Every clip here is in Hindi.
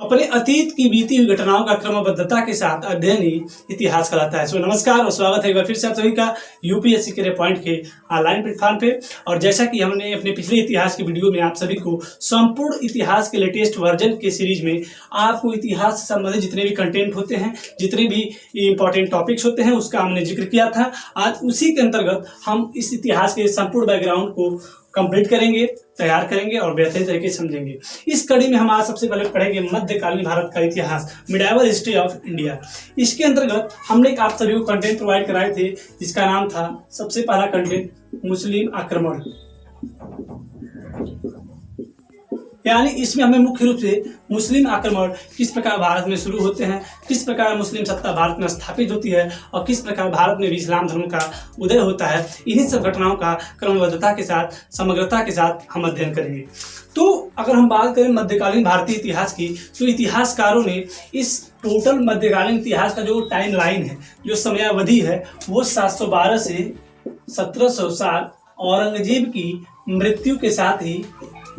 अपने अतीत की बीती हुई घटनाओं का क्रमबद्धता के साथ अध्ययन ही इतिहास कहलाता है। नमस्कार और स्वागत है एक बार फिर से आप सभी का यूपीएससी करियर पॉइंट के ऑनलाइन प्लेटफॉर्म पे। और जैसा कि हमने अपने पिछले इतिहास की वीडियो में आप सभी को संपूर्ण इतिहास के लेटेस्ट वर्जन के सीरीज में आपको इतिहास से संबंधित जितने भी कंटेंट होते हैं, जितने भी इंपॉर्टेंट टॉपिक्स होते हैं, उसका हमने जिक्र किया था। आज उसी के अंतर्गत हम इस इतिहास के संपूर्ण बैकग्राउंड को कंप्लीट करेंगे, तैयार करेंगे और बेहतरीन तरीके से समझेंगे। इस कड़ी में हम आज सबसे पहले पढ़ेंगे मध्यकालीन भारत का इतिहास, मिडाइवल हिस्ट्री ऑफ इंडिया। इसके अंतर्गत हमने एक आप सभी को कंटेंट प्रोवाइड कराए थे जिसका नाम था, सबसे पहला कंटेंट, मुस्लिम आक्रमण। यानी इसमें हमें मुख्य रूप से मुस्लिम आक्रमण किस प्रकार भारत में शुरू होते हैं, किस प्रकार मुस्लिम सत्ता भारत में स्थापित होती है और किस प्रकार भारत में भी इस्लाम धर्म का उदय होता है, इन्हीं सब घटनाओं का क्रमबद्धता के साथ, समग्रता के साथ हम अध्ययन करेंगे। तो अगर हम बात करें मध्यकालीन भारतीय इतिहास की, तो इतिहासकारों ने इस टोटल मध्यकालीन इतिहास का जो टाइम लाइन है, जो समयावधि है, वो 712 से 1707 औरंगजेब की मृत्यु के साथ ही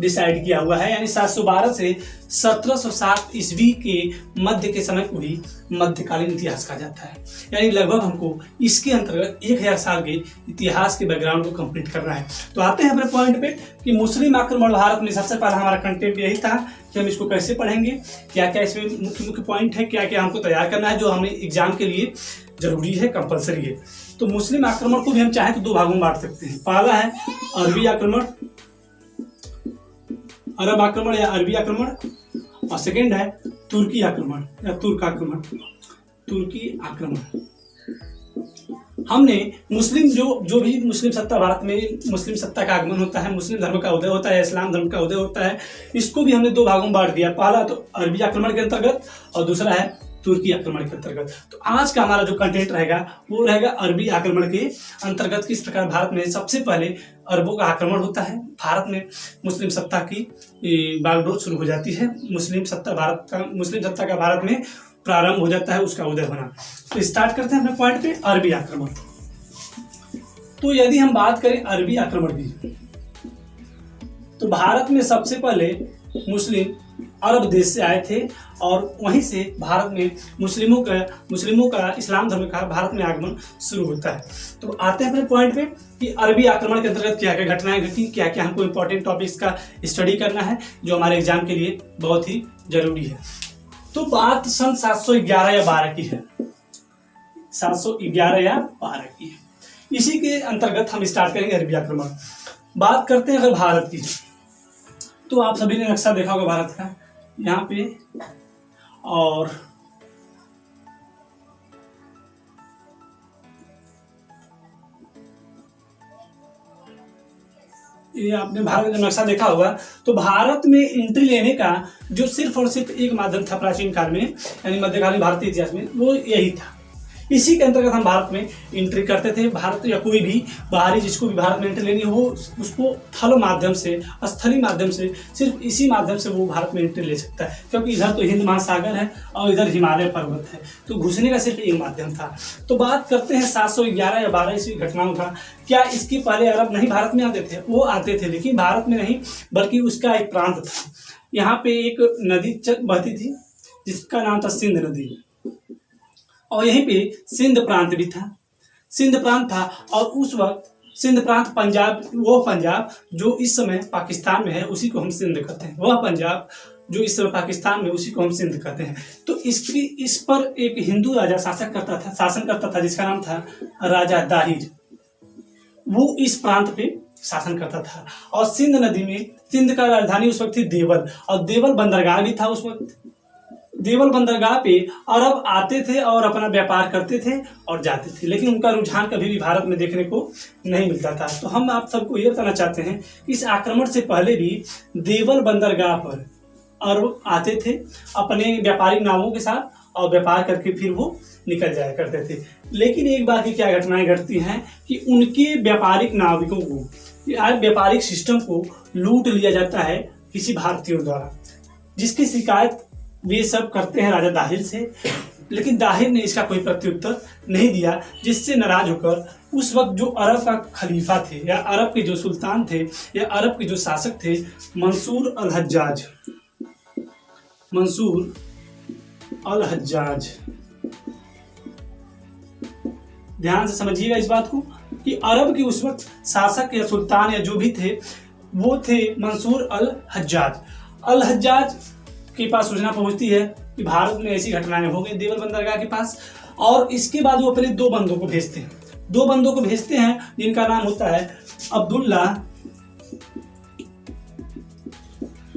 डिसाइड किया हुआ है। यानी 712 से 1707 ईस्वी के मध्य के समय को ही मध्यकालीन इतिहास कहा जाता है। यानी लगभग हमको इसके अंतर्गत 1000 साल के इतिहास के बैकग्राउंड को कंप्लीट करना है। तो आते हैं अपने पॉइंट पे कि मुस्लिम आक्रमण भारत में। सबसे पहला हमारा कंटेंट यही था कि हम इसको कैसे पढ़ेंगे, क्या क्या इसमें मुख्य मुख्य पॉइंट है, क्या क्या हमको तैयार करना है जो हमें एग्जाम के लिए जरूरी है, कंपल्सरी है। तो मुस्लिम आक्रमण को भी हम चाहें तो दो भागों में बांट सकते हैं। पहला है अरबी आक्रमण, अरब आक्रमण या अरबी आक्रमण, और सेकेंड है तुर्की आक्रमण या तुर्क आक्रमण, तुर्की आक्रमण। हमने मुस्लिम जो भी मुस्लिम सत्ता भारत में, मुस्लिम सत्ता का आगमन होता है, मुस्लिम धर्म का उदय होता है, इस्लाम धर्म का उदय होता है, इसको भी हमने दो भागों में बांट दिया। पहला तो अरबी आक्रमण के अंतर्गत और दूसरा है तुर्की आक्रमण के अंतर्गत। तो आज का हमारा जो कंटेंट रहेगा वो रहेगा अरबी आक्रमण के अंतर्गत। किस प्रकार भारत में सबसे पहले अरबों का आक्रमण होता है, भारत में मुस्लिम सत्ता की बागडोर शुरू हो जाती है, मुस्लिम सत्ता का भारत में प्रारंभ हो जाता है, उसका उदय होना। तो स्टार्ट करते हैं अपने पॉइंट पे, अरबी आक्रमण। तो यदि हम बात करें अरबी आक्रमण की, तो भारत में सबसे पहले मुस्लिम अरब देश से आए थे और वहीं से भारत में मुस्लिमों का इस्लाम धर्म का भारत में आगमन शुरू होता है। तो आते हैं अपने पॉइंट पे कि अरबी आक्रमण के अंतर्गत क्या क्या घटनाएं घटी, क्या क्या हमको इंपॉर्टेंट टॉपिक्स का स्टडी करना है जो हमारे एग्जाम के लिए बहुत ही जरूरी है। तो बात सन 711 या 12 की है, 711 या 12 की है। इसी के अंतर्गत हम स्टार्ट करेंगे अरबी आक्रमण। बात करते हैं अगर भारत की, तो आप सभी ने नक्शा देखा होगा भारत का यहाँ पे, और ये आपने भारत का नक्शा देखा होगा। तो भारत में एंट्री लेने का जो सिर्फ और सिर्फ एक माध्यम था प्राचीन काल में, यानी मध्यकालीन भारतीय इतिहास में, वो यही था। इसी के अंतर्गत हम भारत में एंट्री करते थे। भारत या कोई भी बाहरी जिसको भी भारत में एंट्री लेनी हो, उसको थल माध्यम से, स्थलीय माध्यम से, सिर्फ इसी माध्यम से वो भारत में एंट्री ले सकता है, क्योंकि इधर तो हिंद महासागर है और इधर हिमालय पर्वत है, तो घुसने का सिर्फ एक माध्यम था। तो बात करते हैं 711 या 12 ईस्वी घटनाओं का। क्या इसके पहले अरब नहीं भारत में आते थे? वो आते थे, लेकिन भारत में नहीं, बल्कि उसका एक प्रांत था। यहाँ पे एक नदी बहती थी जिसका नाम था सिंध नदी, और यहीं पे सिंध प्रांत भी था, सिंध प्रांत था। और उस वक्त सिंध प्रांत पंजाब, वो पंजाब जो इस समय पाकिस्तान में है उसी को हम सिंध कहते हैं, वह पंजाब जो इस समय पाकिस्तान में उसी को हम सिंध कहते हैं। तो इस पर एक हिंदू राजा शासन करता था जिसका नाम था राजा दाहिर। वो इस प्रांत पे शासन करता था। और सिंध नदी में, सिंध का राजधानी उस वक्त थी देवल, और देवल बंदरगाह भी था उस वक्त। देवल बंदरगाह पे अरब आते थे और अपना व्यापार करते थे और जाते थे, लेकिन उनका रुझान कभी भी भारत में देखने को नहीं मिलता था। तो हम आप सबको ये बताना चाहते हैं कि इस आक्रमण से पहले भी देवल बंदरगाह पर अरब आते थे अपने व्यापारिक नावों के साथ, और व्यापार करके फिर वो निकल जाया करते थे। लेकिन एक बार की क्या घटनाएं घटती हैं कि उनके व्यापारिक नाविकों को, व्यापारिक सिस्टम को लूट लिया जाता है किसी भारतीयों द्वारा, जिसकी शिकायत वे सब करते हैं राजा दाहिर से। लेकिन दाहिर ने इसका कोई प्रत्युत्तर नहीं दिया, जिससे नाराज होकर उस वक्त जो अरब का खलीफा थे, या अरब के जो सुल्तान थे, या अरब के जो शासक थे, मंसूर अल हज्जाज, मंसूर अल हज्जाज। ध्यान से समझिएगा इस बात को कि अरब के उस वक्त शासक या सुल्तान या जो भी थे वो थे मंसूर अल हज्जाज। अल हज्जाज के पास सूचना पहुंचती है कि भारत में ऐसी घटनाएं हो गई देवल बंदरगाह के पास, और इसके बाद वो अपने दो बंदों को भेजते हैं जिनका नाम होता है अब्दुल्ला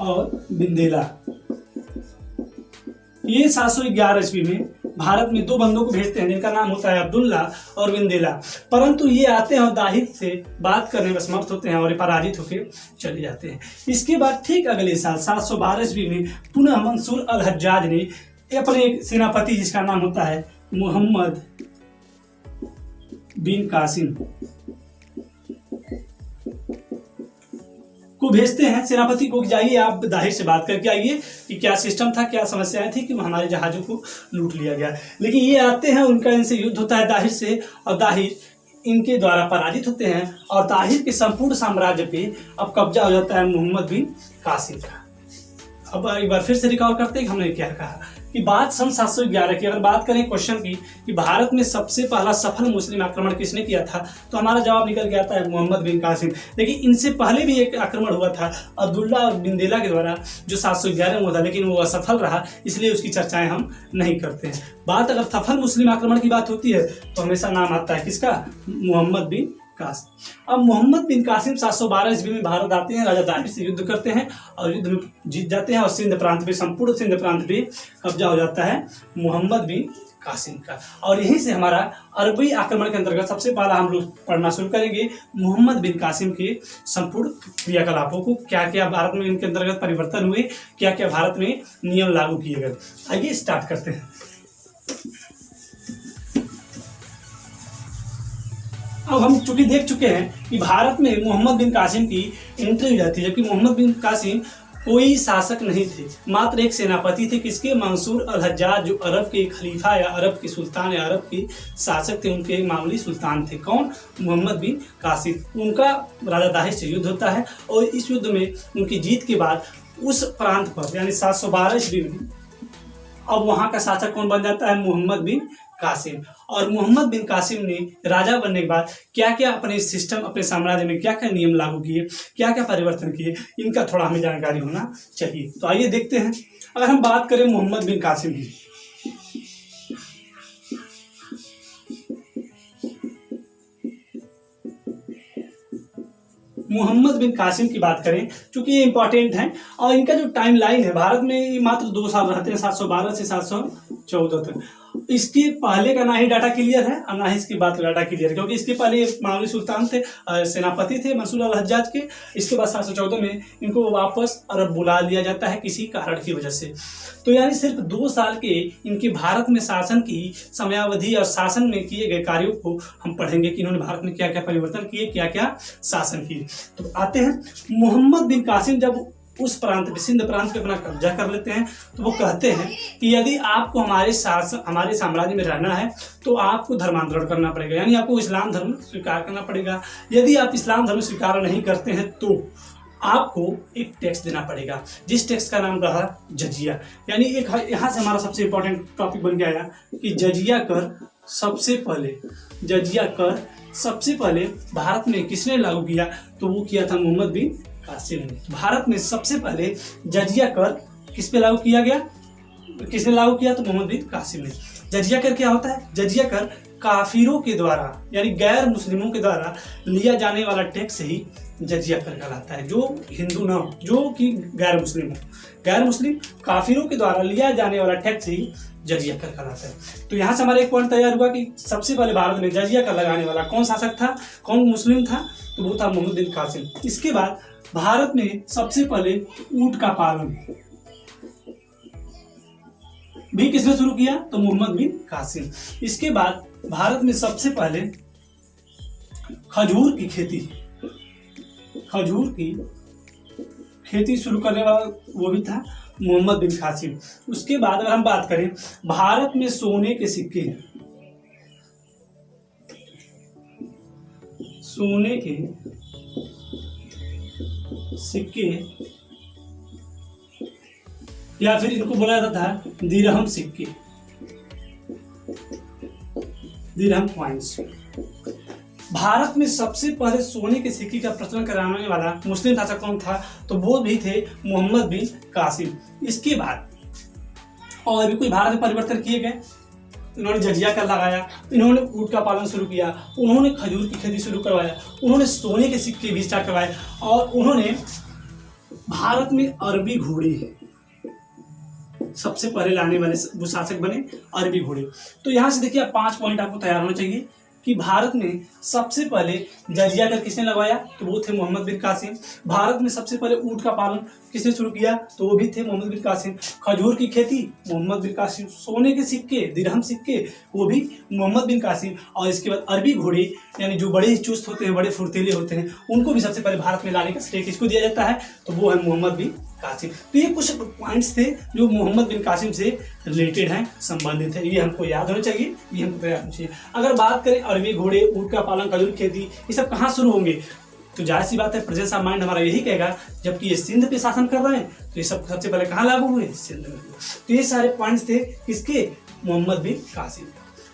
और बिंदेला। ये 711 ईस्वी में भारत में दो बंदों को भेजते हैं जिनका नाम होता है अब्दुल्ला और बिंदेला, परंतु ये आते हैं और दाहिर से बात करने में समर्थ होते हैं और पराजित होकर चले जाते हैं। इसके बाद ठीक अगले साल 712 ईस्वी में पुनः मंसूर अल हज्जाज ने अपने एक सेनापति जिसका नाम होता है मोहम्मद बिन कासिम को भेजते हैं, सेनापति को, जाइए आप दाहिर से बात करके आइए कि क्या सिस्टम था, क्या समस्याएं थी कि हमारे जहाजों को लूट लिया गया। लेकिन ये आते हैं, उनका इनसे युद्ध होता है दाहिर से, और दाहिर इनके द्वारा पराजित होते हैं और दाहिर के संपूर्ण साम्राज्य पे अब कब्जा हो जाता है मोहम्मद बिन कासिम का। अब एक बार फिर से रिकॉल करते हैं कि हमने क्या कहा कि बात सन 711 की अगर बात करें क्वेश्चन की कि भारत में सबसे पहला सफल मुस्लिम आक्रमण किसने किया था, तो हमारा जवाब निकल के आता है मोहम्मद बिन कासिम। लेकिन इनसे पहले भी एक आक्रमण हुआ था अब्दुल्ला और बिंदेला के द्वारा जो 711 में हुआ था, लेकिन वो असफल रहा, इसलिए उसकी चर्चाएं हम नहीं करते हैं। बात अगर सफल मुस्लिम आक्रमण की बात होती है तो हमेशा नाम आता है किसका, मोहम्मद बिन कासिम। अब मोहम्मद बिन कासिम 712 ईस्वी में भारत आते हैं, राजा दाहिर से युद्ध करते हैं और युद्ध में जीत जाते हैं और सिंध प्रांत पे, संपूर्ण सिंध प्रांत पे कब्जा हो जाता है मोहम्मद बिन कासिम का। और यहीं से हमारा अरबी आक्रमण के अंतर्गत सबसे पहला हम लोग पढ़ना शुरू करेंगे मोहम्मद बिन कासिम के संपूर्ण क्रियाकलापों को, क्या क्या भारत में इनके अंतर्गत परिवर्तन हुए, क्या क्या भारत में नियम लागू किए गए। आइए स्टार्ट करते हैं। अब हम चूंकि देख चुके हैं कि भारत में मोहम्मद बिन कासिम की एंट्री हो जाती है, जबकि मोहम्मद बिन कासिम कोई शासक नहीं थे, मात्र एक सेनापति थे, किसके, मंसूर अल हज्जाज, जो अरब के खलीफा या अरब के सुल्तान या अरब के शासक थे, उनके एक मामूली सुल्तान थे। कौन, मोहम्मद बिन कासिम। उनका राजा दाहिर से युद्ध होता है और इस युद्ध में उनकी जीत के बाद उस प्रांत पर यानी 712 ईस्वी में अब वहां का शासक कौन बन जाता है, मोहम्मद बिन कासिम। और मोहम्मद बिन कासिम ने राजा बनने के बाद क्या क्या अपने सिस्टम, अपने साम्राज्य में क्या क्या नियम लागू किए, क्या क्या परिवर्तन किए, इनका थोड़ा हमें जानकारी होना चाहिए। तो आइए देखते हैं। अगर हम बात करें मोहम्मद बिन कासिम की, मोहम्मद बिन कासिम की बात करें, चूंकि ये इंपॉर्टेंट है और इनका जो टाइम लाइन है, भारत में मात्र 2 साल रहते हैं, 712 से 714 तक। इसके पहले का ना ही डाटा क्लियर है और ना ही इसके बाद का डाटा क्लियर है, क्योंकि इसके पहले मामूली सुल्तान थे, सेनापति थे मंसूर अल हज्जाज के। इसके बाद 714 में इनको वापस अरब बुला लिया जाता है किसी कारण की वजह से। तो यानी सिर्फ 2 साल के इनके भारत में शासन की समयावधि और शासन में किए गए कार्यों को हम पढ़ेंगे कि इन्होंने भारत में क्या क्या परिवर्तन किए, क्या क्या शासन किए। तो आते हैं, मोहम्मद बिन कासिम जब उस प्रांत पे, सिंध प्रांत पे अपना कब्जा कर लेते हैं, तो वो कहते हैं कि यदि आपको हमारे साम्राज्य में रहना है तो आपको धर्मांतरण करना पड़ेगा, यानी आपको इस्लाम धर्म स्वीकार करना पड़ेगा। यदि आप इस्लाम धर्म स्वीकार नहीं करते हैं तो आपको एक टैक्स देना पड़ेगा, जिस टैक्स का नाम रहा जजिया। यानी एक यहाँ से हमारा सबसे इंपॉर्टेंट टॉपिक बन गया कि जजिया कर सबसे पहले भारत में किसने लागू किया, तो वो किया था मोहम्मद बिन कासिम ने। भारत में सबसे पहले जजिया कर किस पे लागू किया गया, किसने लागू किया, तो मोहम्मद बिन कासिम ने। जजिया कर क्या होता है, जजिया कर काफिरों के द्वारा यानी गैर मुस्लिमों के द्वारा लिया जाने वाला टैक्स ही जजिया कर कहलाता है। जो हिंदू ना हो, जो कि गैर मुस्लिम हो, गैर मुस्लिम काफिरों के द्वारा लिया जाने वाला टैक्स ही जजिया कर कहलाता है। तो यहाँ से हमारा एक पॉइंट तैयार हुआ कि सबसे पहले भारत में जजिया कर लगाने वाला कौन शासक था, कौन मुस्लिम था, तो वो था मोहम्मद बिन कासिम। इसके बाद भारत में सबसे पहले ऊंट का पालन भी किसने शुरू किया, तो मोहम्मद बिन कासिम। इसके बाद भारत में सबसे पहले खजूर की खेती शुरू करने वाला वो भी था मोहम्मद बिन कासिम। उसके बाद अगर हम बात करें, भारत में सोने के सिक्के या फिर इनको बोला जाता था दिरहम सिक्के, दिरहम कॉइन्स। भारत में सबसे पहले सोने के सिक्के का प्रचलन कराने वाला मुस्लिम शासक कौन था? तो वो भी थे मोहम्मद बिन कासिम। इसके बाद और भी कुछ भारत में परिवर्तन किए गए। इन्होंने जजिया कर लगाया, इन्होंने ऊँट का पालन शुरू किया, उन्होंने खजूर की खेती शुरू करवाया, उन्होंने सोने के सिक्के भी स्टार्ट करवाए और उन्होंने भारत में अरबी घोड़े सबसे पहले लाने वाले वो शासक बने, अरबी घोड़े। तो यहाँ से देखिए 5 पॉइंट आपको तैयार होना चाहिए कि भारत में सबसे पहले जजिया कर किसने लगवाया? तो वो थे मोहम्मद बिन कासिम। भारत में सबसे पहले ऊँट का पालन किसने शुरू किया? तो वो भी थे मोहम्मद बिन कासिम। खजूर की खेती मोहम्मद बिन कासिम। सोने के सिक्के, दिरहम सिक्के, वो भी मोहम्मद बिन कासिम। और इसके बाद अरबी घोड़े, यानी जो बड़े चुस्त होते हैं, बड़े फुर्तीले होते हैं, उनको भी सबसे पहले भारत में लाने का श्रेय किसको दिया जाता है? तो वो है मोहम्मद बिन कासिम। तो ये कुछ पॉइंट्स थे जो मोहम्मद बिन कासिम से रिलेटेड हैं, संबंधित है। ये हमको याद होना चाहिए, ये हमको याद होना चाहिए। अगर बात करें अरबी घोड़े, ऊँट का पालन, खजूर खेती, ये सब कहाँ शुरू होंगे? तो जाहिर सी बात है प्रेजेंस ऑफ माइंड हमारा यही कहेगा, जबकि ये सिंध पे शासन कर रहे हैं तो ये सब सबसे पहले कहाँ लागू हुए? सिंध में। तो ये सारे पॉइंट्स थे किसके? मोहम्मद बिन कासिम।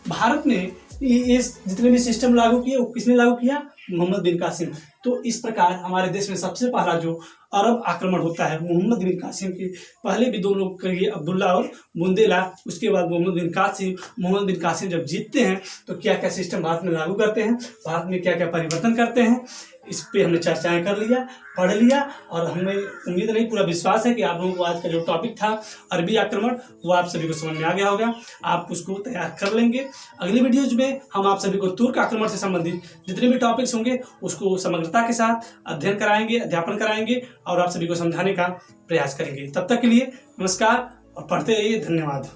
भारत में ये जितने भी सिस्टम लागू किए वो किसने लागू किया? मोहम्मद बिन कासिम। तो इस प्रकार हमारे देश में सबसे पहला जो अरब आक्रमण होता है मोहम्मद बिन कासिम के, पहले भी 2 लोग करिए, अब्दुल्ला और बुंदेला, उसके बाद मोहम्मद बिन कासिम। मोहम्मद बिन कासिम जब जीतते हैं तो क्या क्या सिस्टम भारत में लागू करते हैं, भारत में क्या क्या परिवर्तन करते हैं, इस पे हमने चर्चाएं कर लिया, पढ़ लिया। और हमें उम्मीद नहीं, पूरा विश्वास है कि आप लोगों को आज का जो टॉपिक था अरबी आक्रमण, वो आप सभी को समझ में आ गया होगा। आप उसको तैयार कर लेंगे। अगली वीडियोज में हम आप सभी को तुर्क आक्रमण से संबंधित जितने भी टॉपिक्स होंगे उसको समग्रता के साथ अध्ययन कराएंगे, अध्यापन कराएंगे और आप सभी को समझाने का प्रयास करेंगे। तब तक के लिए नमस्कार और पढ़ते रहिए। धन्यवाद।